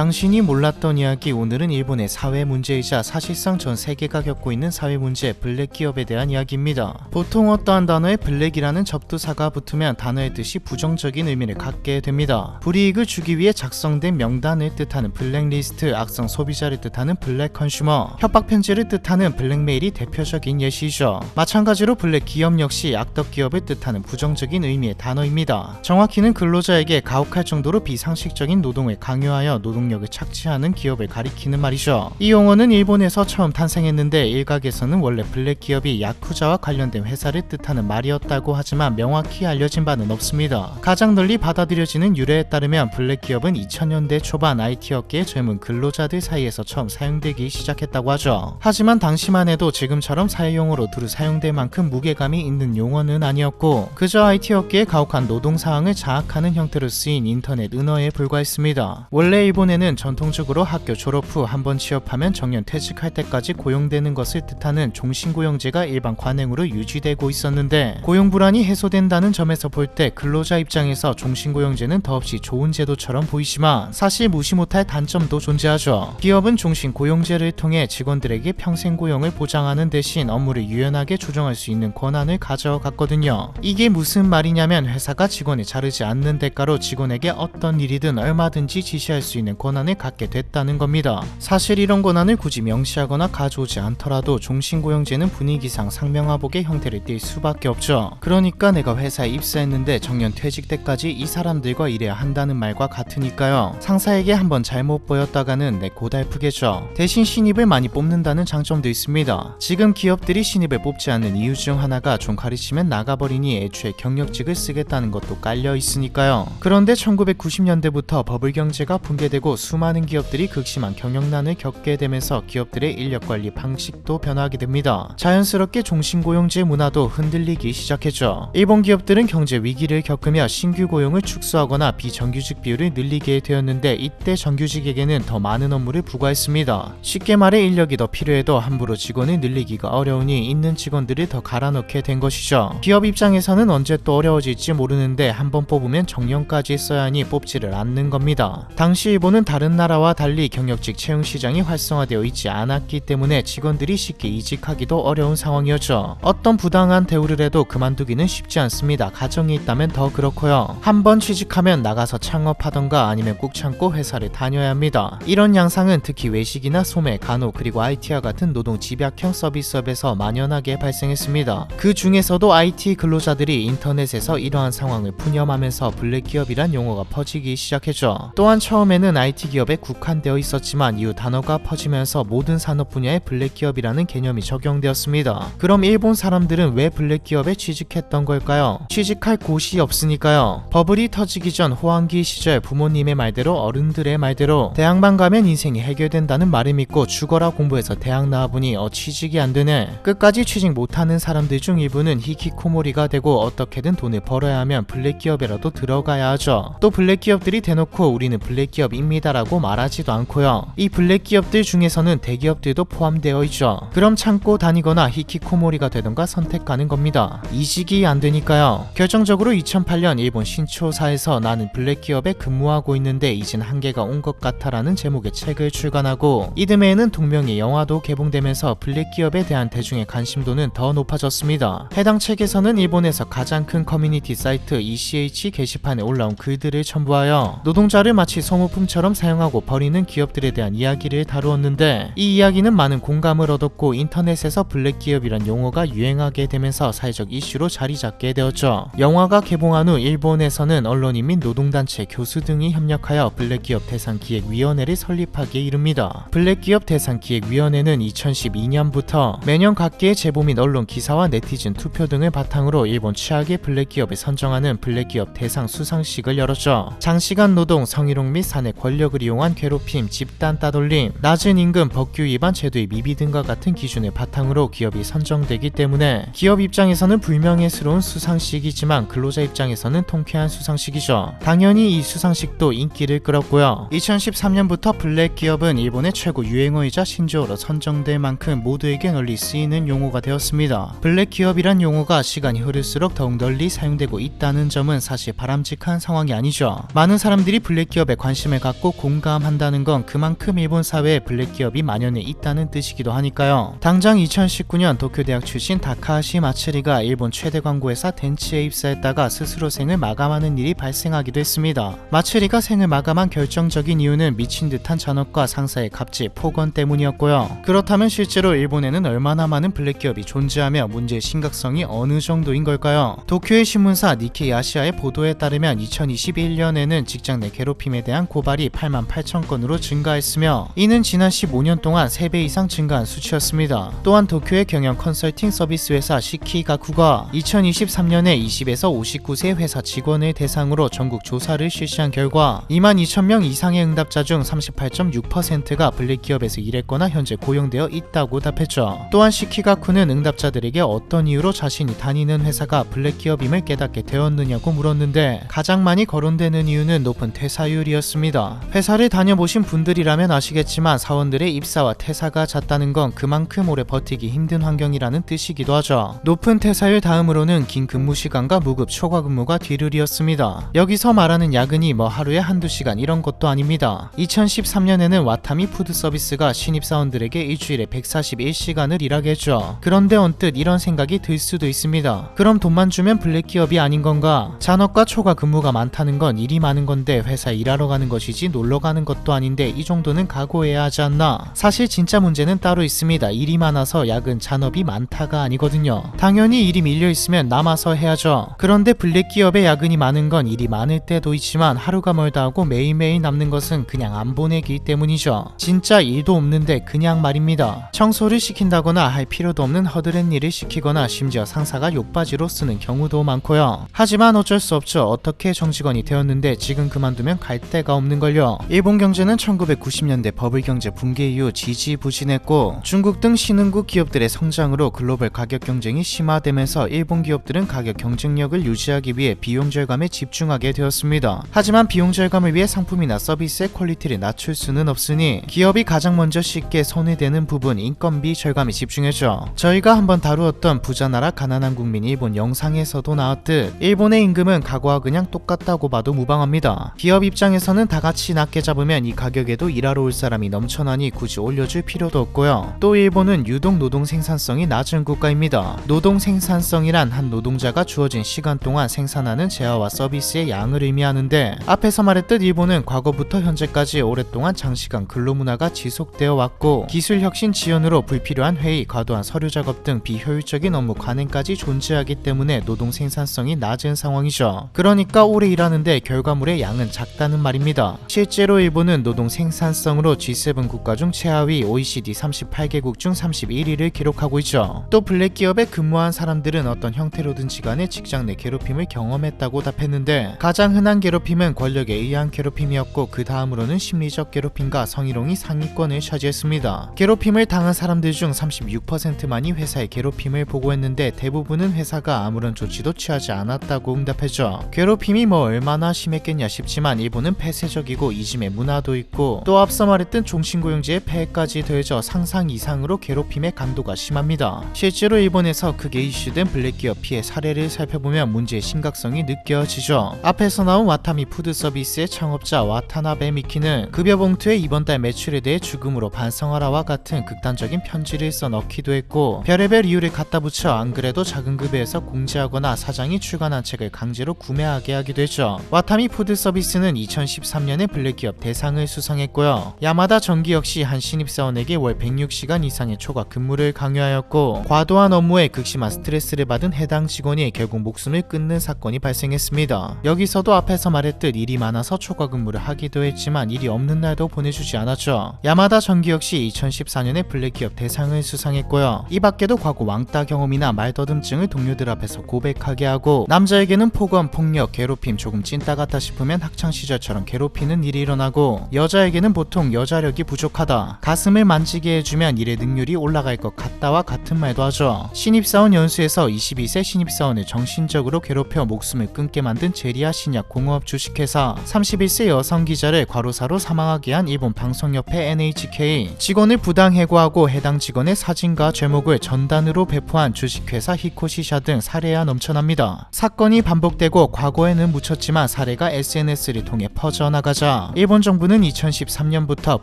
당신이 몰랐던 이야기. 오늘은 일본의 사회 문제이자 사실상 전 세계가 겪고 있는 사회 문제, 블랙 기업에 대한 이야기입니다. 보통 어떠한 단어에 블랙이라는 접두사가 붙으면 단어의 뜻이 부정적인 의미를 갖게 됩니다. 불이익을 주기 위해 작성된 명단을 뜻하는 블랙리스트, 악성 소비자를 뜻하는 블랙 컨슈머, 협박 편지를 뜻하는 블랙메일이 대표적인 예시죠. 마찬가지로 블랙 기업 역시 악덕 기업을 뜻하는 부정적인 의미의 단어입니다. 정확히는 근로자에게 가혹할 정도로 비상식적인 노동을 강요하여 노동력을 착취하는 기업을 가리키는 말이죠. 이 용어는 일본에서 처음 탄생했는데 일각에서는 원래 블랙 기업이 야쿠자와 관련된 회사를 뜻하는 말이었다고 하지만 명확히 알려진 바는 없습니다. 가장 널리 받아들여지는 유래에 따르면 블랙 기업은 2000년대 초반 IT 업계의 젊은 근로자들 사이에서 처음 사용되기 시작했다고 하죠. 하지만 당시만 해도 지금처럼 사회용어로 두루 사용될 만큼 무게감이 있는 용어는 아니었고 그저 IT 업계의 가혹한 노동 상황을 자학하는 형태로 쓰인 인터넷 은어에 불과했습니다. 원래 일본에는 전통적으로 학교 졸업 후 한번 취업하면 정년 퇴직할 때까지 고용되는 것을 뜻하는 종신고용제가 일반 관행으로 유지되고 있었는데 고용 불안이 해소된다는 점에서 볼 때 근로자 입장에서 종신고용제는 더없이 좋은 제도처럼 보이지만 사실 무시 못할 단점도 존재하죠. 기업은 종신고용제를 통해 직원들에게 평생 고용을 보장하는 대신 업무를 유연하게 조정할 수 있는 권한을 가져갔거든요. 이게 무슨 말이냐면 회사가 직원을 자르지 않는 대가로 직원에게 어떤 일이든 얼마든지 지시할 수 있는 권한을 갖게 됐다는 겁니다. 사실 이런 권한을 굳이 명시하거나 가져오지 않더라도 종신고용제는 분위기상 상명하복의 형태를 띌 수밖에 없죠. 그러니까 내가 회사에 입사했는데 정년 퇴직 때까지 이 사람들과 일해야 한다는 말과 같으니까요. 상사에게 한번 잘못 보였다가는 내 고달프겠죠. 대신 신입을 많이 뽑는다는 장점도 있습니다. 지금 기업들이 신입을 뽑지 않는 이유 중 하나가 좀 가르치면 나가버리니 애초에 경력직을 쓰겠다는 것도 깔려 있으니까요. 그런데 1990년대부터 버블 경제가 붕괴되고 수많은 기업들이 극심한 경영난을 겪게 되면서 기업들의 인력 관리 방식도 변화하게 됩니다. 자연스럽게 종신고용제 문화도 흔들리기 시작했죠. 일본 기업들은 경제 위기를 겪으며 신규 고용을 축소하거나 비정규직 비율을 늘리게 되었는데 이때 정규직에게는 더 많은 업무를 부과했습니다. 쉽게 말해 인력이 더 필요해도 함부로 직원을 늘리기가 어려우니 있는 직원들을 더 갈아넣게 된 것이죠. 기업 입장에서는 언제 또 어려워질지 모르는데 한번 뽑으면 정년까지 써야 하니 뽑지를 않는 겁니다. 당시 일본은 다른 나라와 달리 경력직 채용 시장이 활성화되어 있지 않았기 때문에 직원들이 쉽게 이직하기도 어려운 상황이었죠. 어떤 부당한 대우를 해도 그만두기는 쉽지 않습니다. 가정이 있다면 더 그렇고요. 한번 취직하면 나가서 창업하던가 아니면 꾹 참고 회사를 다녀야 합니다. 이런 양상은 특히 외식이나 소매, 간호 그리고 IT와 같은 노동 집약형 서비스업에서 만연하게 발생했습니다. 그 중에서도 IT 근로자들이 인터넷에서 이러한 상황을 푸념하면서 블랙기업이란 용어가 퍼지기 시작했죠. 또한 처음에는 IT 기업에 국한되어 있었지만 이후 단어가 퍼지면서 모든 산업 분야에 블랙기업이라는 개념이 적용되었습니다. 그럼 일본 사람들은 왜 블랙기업에 취직했던 걸까요? 취직할 곳이 없으니까요. 버블이 터지기 전 호황기 시절 부모님의 말대로 어른들의 말대로 대학만 가면 인생이 해결된다는 말을 믿고 죽어라 공부해서 대학 나와보니 취직이 안 되네. 끝까지 취직 못하는 사람들 중 일부는 히키코모리가 되고 어떻게든 돈을 벌어야 하면 블랙기업에라도 들어가야 하죠. 또 블랙기업들이 대놓고 우리는 블랙기업입니다라고 말하지도 않고요. 이 블랙기업들 중에서는 대기업들도 포함되어 있죠. 그럼 참고 다니거나 히키코모리가 되던가 선택하는 겁니다. 이직이 안 되니까요. 결정적으로 2008년 일본 신초사에서 나는 블랙기업에 근무하고 있는데 이젠 한계가 온 것 같아라는 제목의 책을 출간하고 이듬해에는 동명의 영화도 개봉되면서 블랙기업에 대한 대중의 관심도는 더 높아졌습니다. 해당 책에서는 일본에서 가장 큰 커뮤니티 사이트 ECH 게시판에 올라온 글들을 첨부하여 노동자를 마치 소모품처럼 사용하고 버리는 기업들에 대한 이야기를 다루었는데 이 이야기는 많은 공감을 얻었고 인터넷에서 블랙기업이란 용어가 유행하게 되면서 사회적 이슈로 자리 잡게 되었죠. 영화가 개봉한 후 일본에서는 언론인 및 노동단체, 교수 등이 협력하여 블랙기업 대상기획위원회를 설립하기에 이릅니다. 블랙기업 대상기획위원회는 2012년부터 매년 각계의 제보 및 언론 기사와 네티즌 투표 등을 바탕으로 일본 최악의 블랙기업을 선정하는 블랙기업 대상 수상식을 열었죠. 장시간 노동, 성희롱 및 사내 권력을 이용한 괴롭힘, 집단 따돌림, 낮은 임금, 법규 위반, 제도의 미비 등과 같은 기준을 바탕으로 기업이 선정되기 때문에 기업 입장에서는 불명예스러운 수상식이지만 근로자 입장에서는 통쾌한 수상식이죠. 당연히 이 수상식도 인기를 끌었고요. 2013년부터 블랙기업은 일본의 최고 유행어이자 신조어로 선정될 만큼 모두에게 널리 쓰이는 용어가 되었습니다. 블랙기업이란 용어가 시간이 흐를수록 더욱 널리 사용되고 있다는 점은 사실 바람직한 상황이 아니죠. 많은 사람들이 블랙기업에 관심을 갖고 이해하고 공감한다는 건 그만큼 일본 사회에 블랙 기업이 만연해 있다는 뜻이기도 하니까요. 당장 2019년 도쿄대학 출신 다카하시 마츠리가 일본 최대 광고회사 덴치에 입사했다가 스스로 생을 마감하는 일이 발생하기도 했습니다. 마츠리가 생을 마감한 결정적인 이유는 미친 듯한 잔업과 상사의 갑질, 폭언 때문이었고요. 그렇다면 실제로 일본에는 얼마나 많은 블랙 기업이 존재하며 문제의 심각성이 어느 정도인 걸까요? 도쿄의 신문사 니케이 아시아의 보도에 따르면 2021년에는 직장 내 괴롭힘에 대한 고발이 8만 8천 건으로 증가했으며 이는 지난 15년 동안 3배 이상 증가한 수치였습니다. 또한 도쿄의 경영 컨설팅 서비스 회사 시키가쿠가 2023년에 20에서 59세 회사 직원을 대상으로 전국 조사를 실시한 결과 2만 2천 명 이상의 응답자 중 38.6%가 블랙 기업에서 일했거나 현재 고용되어 있다고 답했죠. 또한 시키가쿠는 응답자들에게 어떤 이유로 자신이 다니는 회사가 블랙 기업임을 깨닫게 되었느냐고 물었는데 가장 많이 거론되는 이유는 높은 퇴사율이었습니다. 회사를 다녀보신 분들이라면 아시겠지만 사원들의 입사와 퇴사가 잦다는 건 그만큼 오래 버티기 힘든 환경이라는 뜻이기도 하죠. 높은 퇴사율 다음으로는 긴 근무 시간과 무급 초과 근무가 뒤를 이었습니다. 여기서 말하는 야근이 뭐 하루에 한두 시간 이런 것도 아닙니다. 2013년에는 와타미 푸드 서비스가 신입사원들에게 일주일에 141시간을 일하게 했죠. 그런데 언뜻 이런 생각이 들 수도 있습니다. 그럼 돈만 주면 블랙 기업이 아닌 건가? 잔업과 초과 근무가 많다는 건 일이 많은 건데 회사에 일하러 가는 것이지 놀러 가는 것도 아닌데 이 정도는 각오해야 하지 않나? 사실 진짜 문제는 따로 있습니다. 일이 많아서 야근, 잔업이 많다가 아니거든요. 당연히 일이 밀려 있으면 남아서 해야죠. 그런데 블랙 기업의 야근이 많은 건 일이 많을 때도 있지만 하루가 멀다 하고 매일매일 남는 것은 그냥 안 보내기 때문이죠. 진짜 일도 없는데 그냥 말입니다. 청소를 시킨다거나 할 필요도 없는 허드렛 일을 시키거나 심지어 상사가 욕바지로 쓰는 경우도 많고요. 하지만 어쩔 수 없죠. 어떻게 정직원이 되었는데 지금 그만두면 갈 데가 없는걸요. 일본 경제는 1990년대 버블 경제 붕괴 이후 지지부진했고 중국 등 신흥국 기업들의 성장으로 글로벌 가격 경쟁이 심화되면서 일본 기업들은 가격 경쟁력을 유지하기 위해 비용 절감에 집중하게 되었습니다. 하지만 비용 절감을 위해 상품이나 서비스의 퀄리티를 낮출 수는 없으니 기업이 가장 먼저 쉽게 손에 대는 부분 인건비 절감에 집중했죠. 저희가 한번 다루었던 부자나라 가난한 국민 일본 영상에서도 나왔듯 일본의 임금은 과거와 그냥 똑같다고 봐도 무방합니다. 기업 입장에서는 다 같이 낮게 잡으면 이 가격에도 일하러 올 사람이 넘쳐나니 굳이 올려줄 필요도 없고요. 또 일본은 유독 노동 생산성이 낮은 국가입니다. 노동 생산성이란 한 노동자가 주어진 시간 동안 생산하는 재화와 서비스의 양을 의미하는데 앞에서 말했듯 일본은 과거부터 현재까지 오랫동안 장시간 근로문화가 지속되어 왔고 기술혁신 지연으로 불필요한 회의, 과도한 서류 작업 등 비효율적인 업무 관행까지 존재하기 때문에 노동 생산성이 낮은 상황이죠. 그러니까 오래 일하는데 결과물의 양은 작다는 말입니다. 실제로 일본은 노동 생산성으로 G7 국가 중 최하위 OECD 38개국 중 31위를 기록하고 있죠. 또 블랙 기업에 근무한 사람들은 어떤 형태로든지 간에 직장 내 괴롭힘을 경험했다고 답했는데 가장 흔한 괴롭힘은 권력에 의한 괴롭힘이었고 그 다음으로는 심리적 괴롭힘과 성희롱이 상위권을 차지했습니다. 괴롭힘을 당한 사람들 중 36%만이 회사의 괴롭힘을 보고했는데 대부분은 회사가 아무런 조치도 취하지 않았다고 응답했죠. 괴롭힘이 뭐 얼마나 심했겠냐 싶지만 일본은 폐쇄적이고 이짐의 문화도 있고 또 앞서 말했던 종신고용제의 폐해까지 더해져 상상 이상으로 괴롭힘의 강도가 심합니다. 실제로 일본에서 크게 이슈된 블랙 기업 피해 사례를 살펴보면 문제의 심각성이 느껴지죠. 앞에서 나온 와타미 푸드 서비스의 창업자 와타나베 미키는 급여 봉투에 이번 달 매출에 대해 죽음으로 반성하라와 같은 극단적인 편지를 써 넣기도 했고 별의별 이유를 갖다 붙여 안 그래도 작은 급여에서 공제하거나 사장이 출간한 책을 강제로 구매하게 하기도 했죠. 와타미 푸드 서비스는 2013년에 블랙 기업 대상을 수상했고요. 야마다 전기 역시 한 신입사원에게 월 106시간 이상의 초과 근무를 강요하였고 과도한 업무에 극심한 스트레스를 받은 해당 직원이 결국 목숨을 끊는 사건이 발생했습니다. 여기서도 앞에서 말했듯 일이 많아서 초과 근무를 하기도 했지만 일이 없는 날도 보내주지 않았죠. 야마다 전기 역시 2014년에 블랙 기업 대상을 수상했고요. 이 밖에도 과거 왕따 경험이나 말더듬증을 동료들 앞에서 고백하게 하고 남자에게는 폭언, 폭력, 괴롭힘 조금 찐따 같다 싶으면 학창시절처럼 괴롭히는 일이 일어나고 여자에게는 보통 여자력이 부족하다, 가슴을 만지게 해주면 일의 능률이 올라갈 것 같다와 같은 말도 하죠. 신입사원 연수에서 22세 신입사원을 정신적으로 괴롭혀 목숨을 끊게 만든 제리아 신약 공업 주식회사, 31세 여성 기자를 과로사로 사망하게 한 일본 방송협회 NHK, 직원을 부당 해고하고 해당 직원의 사진과 제목을 전단으로 배포한 주식회사 히코시샤 등 사례가 넘쳐납니다. 사건이 반복되고 과거에는 묻혔지만 사례가 SNS를 통해 퍼져나가자 나오자 일본 정부는 2013년부터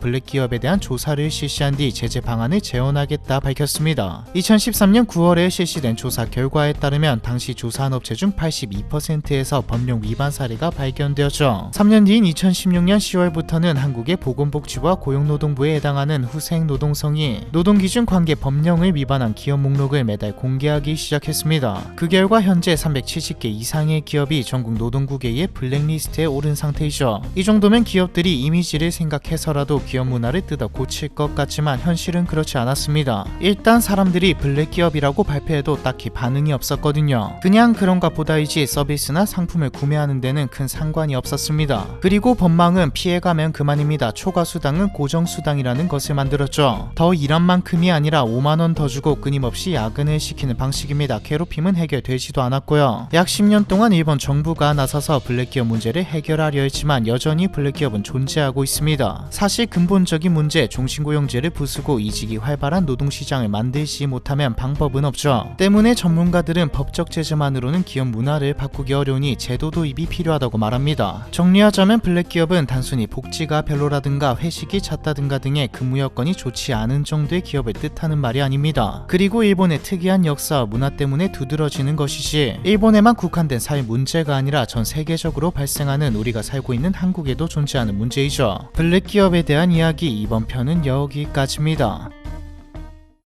블랙 기업에 대한 조사를 실시한 뒤 제재 방안을 재원하겠다 밝혔습니다. 2013년 9월에 실시된 조사 결과에 따르면 당시 조사한 업체 중 82%에서 법령 위반 사례가 발견되었죠. 3년 뒤인 2016년 10월부터는 한국의 보건복지부와 고용노동부에 해당하는 후생 노동성이 노동기준 관계 법령을 위반한 기업 목록을 매달 공개하기 시작했습니다. 그 결과 현재 370개 이상의 기업이 전국 노동국외의 블랙리스트에 오른 상태이죠. 이 정도면 기업들이 이미지를 생각해서라도 기업 문화를 뜯어 고칠 것 같지만 현실은 그렇지 않았습니다. 일단 사람들이 블랙 기업이라고 발표해도 딱히 반응이 없었거든요. 그냥 그런가 보다이지 서비스나 상품을 구매하는 데는 큰 상관이 없었습니다. 그리고 법망은 피해가면 그만입니다. 초과수당은 고정수당이라는 것을 만들었죠. 더 일한 만큼이 아니라 5만원 더 주고 끊임없이 야근을 시키는 방식입니다. 괴롭힘은 해결되지도 않았고요. 약 10년 동안 일본 정부가 나서서 블랙기업 문제를 해결하려 했지만 여전히 블랙기업은 존재하고 있습니다. 사실 근본적인 문제, 종신고용제를 부수고 이직이 활발한 노동시장을 만들지 못하면 방법은 없죠. 때문에 전문가들은 법적 제재만으로는 기업 문화를 바꾸기 어려우니 제도 도입이 필요하다고 말합니다. 정리하자면 블랙기업은 단순히 복지가 별로라든가 회식이 잦다든가 등의 근무 여건이 좋지 않은 정도의 기업을 뜻하는 말이 아닙니다. 그리고 일본의 특이한 역사와 문화 때문에 두드러지는 것이지 일본에만 국한된 사회 문제가 아니라 전 세계적으로 발생하는 우리가 살고 있는 한국에도 존재하는 문제이죠. 블랙기업에 대한 이야기 이번 편은 여기까지입니다.